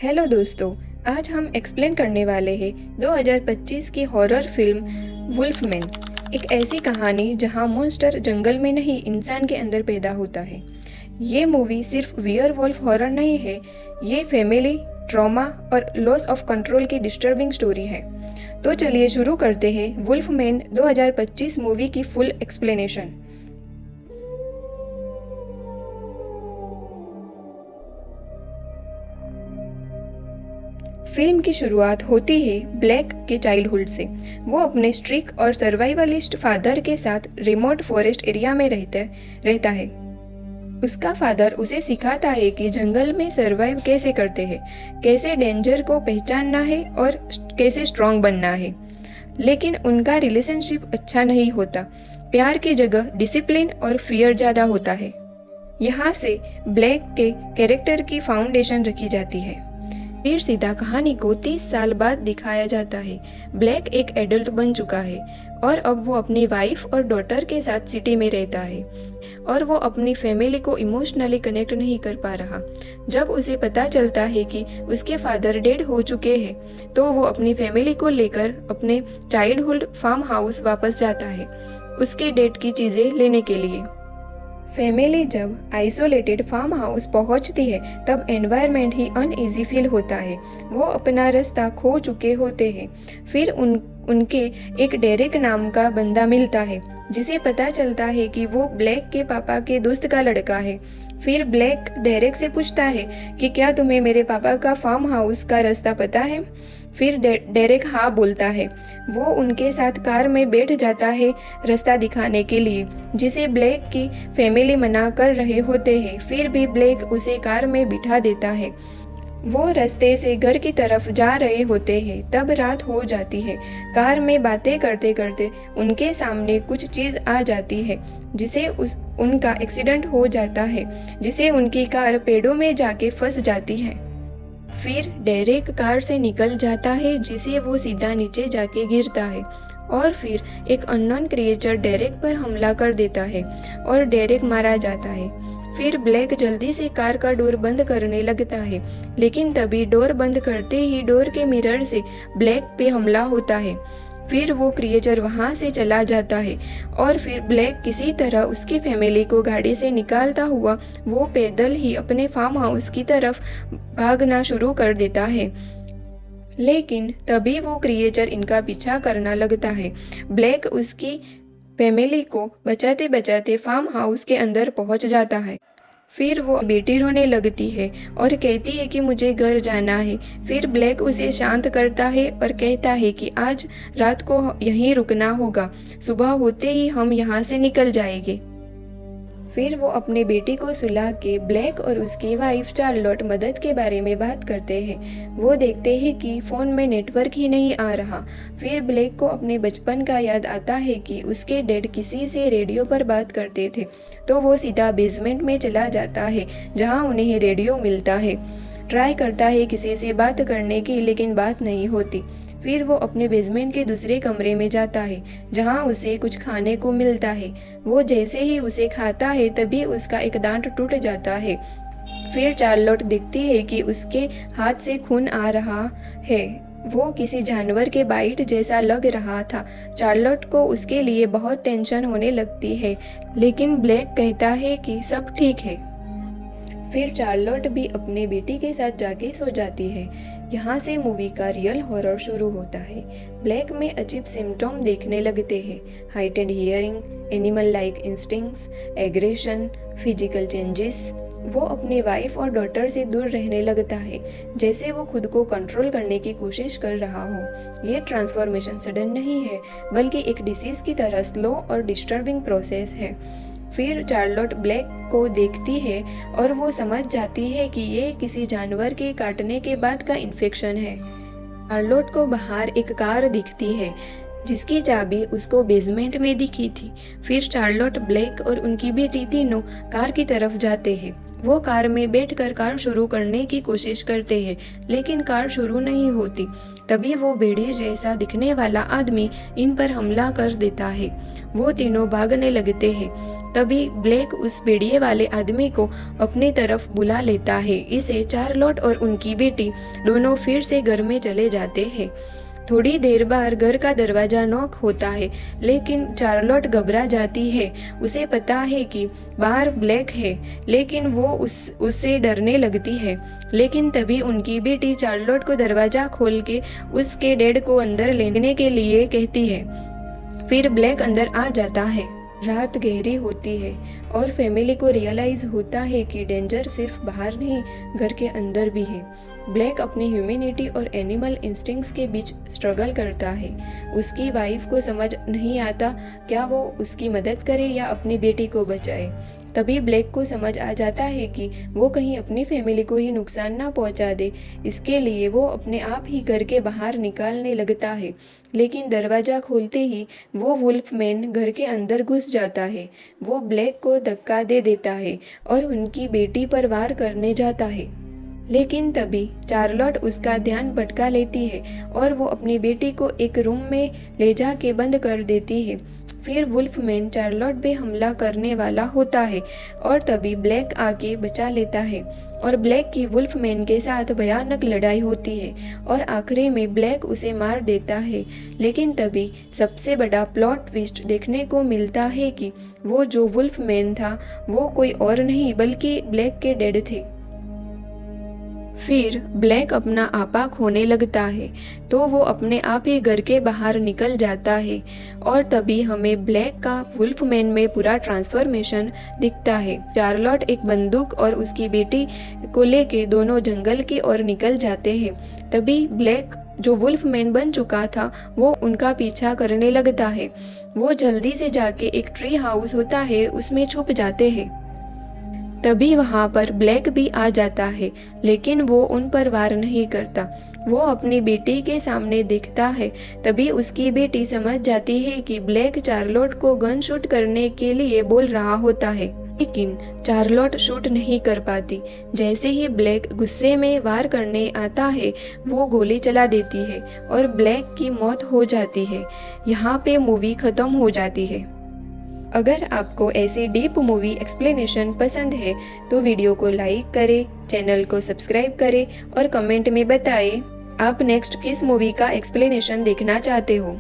Hello दोस्तों, आज हम एक्सप्लेन करने वाले हैं 2025 की हॉरर फिल्म वुल्फमैन। एक ऐसी कहानी जहां मॉन्स्टर जंगल में नहीं इंसान के अंदर पैदा होता है। ये मूवी सिर्फ वियरवॉल्फ हॉरर नहीं है, ये फैमिली ट्रॉमा और लॉस ऑफ कंट्रोल की डिस्टर्बिंग स्टोरी है। तो चलिए शुरू करते हैं वुल्फमैन 2025 मूवी की फुल एक्सप्लेनेशन। फिल्म की शुरुआत होती है ब्लैक के चाइल्डहुड से। वो अपने स्ट्रिक और सर्वाइवलिस्ट फादर के साथ रिमोट फॉरेस्ट एरिया में रहता है। उसका फादर उसे सिखाता है कि जंगल में सर्वाइव कैसे करते हैं, कैसे डेंजर को पहचानना है और कैसे स्ट्रांग बनना है। लेकिन उनका रिलेशनशिप अच्छा नहीं होता। प्यार की जगह डिसिप्लिन और फियर ज़्यादा होता है। यहाँ से ब्लैक के कैरेक्टर की फाउंडेशन रखी जाती है। फिर सीधा कहानी को 30 साल बाद दिखाया जाता है। ब्लैक एक एडल्ट बन चुका है और अब वो अपनी वाइफ और डॉटर के साथ सिटी में रहता है और वो अपनी फैमिली को इमोशनली कनेक्ट नहीं कर पा रहा। जब उसे पता चलता है कि उसके फादर डेड हो चुके हैं तो वो अपनी फैमिली को लेकर अपने चाइल्डहुड फार्म हाउस वापस जाता है उसके डेड की चीज़ें लेने के लिए। फैमिली जब आइसोलेटेड फार्म हाउस पहुंचती है तब एनवायरनमेंट ही अनईजी फील होता है। वो अपना रास्ता खो चुके होते हैं। फिर उनके एक डेरेक नाम का बंदा मिलता है जिसे पता चलता है कि वो ब्लैक के पापा के दोस्त का लड़का है। फिर ब्लैक डेरेक से पूछता है कि क्या तुम्हें मेरे पापा का फार्म हाउस का रास्ता पता है। फिर डेरेक हाँ बोलता है। वो उनके साथ कार में बैठ जाता है रास्ता दिखाने के लिए, जिसे ब्लैक की फैमिली मना कर रहे होते हैं। फिर भी ब्लैक उसे कार में बिठा देता है। वो रास्ते से घर की तरफ जा रहे होते हैं तब रात हो जाती है। कार में बातें करते करते उनके सामने कुछ चीज़ आ जाती है जिसे उनका एक्सीडेंट हो जाता है, जिसे उनकी कार पेड़ों में जाके फंस जाती है। फिर डेरेक कार से निकल जाता है जिसे वो सीधा नीचे जाके गिरता है और फिर एक अननोन क्रिएचर डेरेक पर हमला कर देता है और डेरेक मारा जाता है। फिर ब्लैक जल्दी से कार का डोर बंद करने लगता है, लेकिन तभी डोर बंद करते ही डोर के मिरर से ब्लैक पे हमला होता है। फिर वो क्रिएचर वहाँ से चला जाता है और फिर ब्लैक किसी तरह उसकी फैमिली को गाड़ी से निकालता हुआ वो पैदल ही अपने फार्म हाउस की तरफ भागना शुरू कर देता है। लेकिन तभी वो क्रिएचर इनका पीछा करना लगता है। ब्लैक उसकी फैमिली को बचाते बचाते फार्म हाउस के अंदर पहुंच जाता है। फिर वो बेटी रोने लगती है और कहती है कि मुझे घर जाना है। फिर ब्लैक उसे शांत करता है और कहता है कि आज रात को यहीं रुकना होगा, सुबह होते ही हम यहाँ से निकल जाएंगे। फिर वो अपने बेटी को सुला के ब्लैक और उसकी वाइफ चार्लोट मदद के बारे में बात करते हैं। वो देखते हैं कि फ़ोन में नेटवर्क ही नहीं आ रहा। फिर ब्लैक को अपने बचपन का याद आता है कि उसके डैड किसी से रेडियो पर बात करते थे, तो वो सीधा बेसमेंट में चला जाता है जहाँ उन्हें रेडियो मिलता है। ट्राई करता है किसी से बात करने की, लेकिन बात नहीं होती। फिर वो अपने बेसमेंट के दूसरे कमरे में जाता है जहाँ उसे कुछ खाने को मिलता है। वो जैसे ही उसे खाता है तभी उसका एक दांत टूट जाता है। फिर चार्लोट देखती है कि उसके हाथ से खून आ रहा है। वो किसी जानवर के बाइट जैसा लग रहा था। चार्लोट को उसके लिए बहुत टेंशन होने लगती है, लेकिन ब्लैक कहता है कि सब ठीक है। फिर चार्लोट भी अपने बेटी के साथ जाके सो जाती है। यहाँ से मूवी का रियल हॉरर शुरू होता है। ब्लैक में अजीब सिम्टम देखने लगते हैं, heightened hearing, animal like instincts, aggression, physical changes. वो अपनी वाइफ और डॉटर से दूर रहने लगता है, जैसे वो खुद को कंट्रोल करने की कोशिश कर रहा हो। ये ट्रांसफॉर्मेशन सडन नहीं है, बल्कि एक डिसीज की तरह स्लो और डिस्टर्बिंग प्रोसेस है। फिर चार्लोट ब्लैक को देखती है और वो समझ जाती है कि ये किसी जानवर के काटने के बाद का इन्फेक्शन है। चार्लोट को बाहर एक कार दिखती है जिसकी चाबी उसको बेसमेंट में दिखी थी। फिर चार्लोट, ब्लैक और उनकी बेटी तीनों कार की तरफ जाते हैं। वो कार में बैठकर कार शुरू करने की कोशिश करते हैं, लेकिन कार शुरू नहीं होती। तभी वो भेड़िए जैसा दिखने वाला आदमी इन पर हमला कर देता है। वो तीनों भागने लगते हैं। तभी ब्लैक उस भेड़िए वाले आदमी को अपनी तरफ बुला लेता है। इसे चार्लोट और उनकी बेटी दोनों फिर से घर में चले जाते हैं। थोड़ी देर बाद घर का दरवाजा नॉक होता है, लेकिन चार्लोट घबरा जाती है। उसे पता है कि बाहर ब्लैक है, लेकिन वो उससे डरने लगती है। लेकिन तभी उनकी बेटी चार्लोट को दरवाजा खोल के उसके डैड को अंदर लेने के लिए कहती है। फिर ब्लैक अंदर आ जाता है। रात गहरी होती है और फैमिली को रियलाइज होता है कि डेंजर सिर्फ बाहर नहीं, घर के अंदर भी है। ब्लैक अपनी ह्यूमैनिटी और एनिमल इंस्टिंक्ट्स के बीच स्ट्रगल करता है। उसकी वाइफ को समझ नहीं आता क्या वो उसकी मदद करे या अपनी बेटी को बचाए। तभी ब्लैक को समझ आ जाता है कि वो कहीं अपनी फैमिली को ही नुकसान ना पहुंचा दे। इसके लिए वो अपने आप ही घर के बाहर निकालने लगता है, लेकिन दरवाज़ा खोलते ही वो वुल्फ मैन घर के अंदर घुस जाता है। वो ब्लैक को धक्का दे देता है और उनकी बेटी पर वार करने जाता है। लेकिन तभी चार्लोट उसका ध्यान भटका लेती है और वो अपनी बेटी को एक रूम में ले जाके बंद कर देती है। फिर वुल्फमैन चार्लोट पे हमला करने वाला होता है और तभी ब्लैक आके बचा लेता है और ब्लैक की वुल्फमैन के साथ भयानक लड़ाई होती है और आखिरी में ब्लैक उसे मार देता है। लेकिन तभी सबसे बड़ा प्लॉट ट्विस्ट देखने को मिलता है कि वो जो वुल्फमैन था वो कोई और नहीं बल्कि ब्लैक के डैड थे। फिर ब्लैक अपना आपा खोने लगता है तो वो अपने आप ही घर के बाहर निकल जाता है और तभी हमें ब्लैक का वुल्फमैन में पूरा ट्रांसफॉर्मेशन दिखता है। चार्लोट एक बंदूक और उसकी बेटी को लेके दोनों जंगल की ओर निकल जाते हैं। तभी ब्लैक जो वुल्फमैन बन चुका था वो उनका पीछा करने लगता है। वो जल्दी से जाके एक ट्री हाउस होता है उसमें छुप जाते हैं। तभी वहाँ पर ब्लैक भी आ जाता है, लेकिन वो उन पर वार नहीं करता। वो अपनी बेटी के सामने देखता है। तभी उसकी बेटी समझ जाती है कि ब्लैक चार्लोट को गन शूट करने के लिए बोल रहा होता है, लेकिन चार्लोट शूट नहीं कर पाती। जैसे ही ब्लैक गुस्से में वार करने आता है वो गोली चला देती है और ब्लैक की मौत हो जाती है। यहाँ पे मूवी खत्म हो जाती है। अगर आपको ऐसी डीप मूवी एक्सप्लेनेशन पसंद है तो वीडियो को लाइक करें, चैनल को सब्सक्राइब करें और कमेंट में बताएं आप नेक्स्ट किस मूवी का एक्सप्लेनेशन देखना चाहते हो।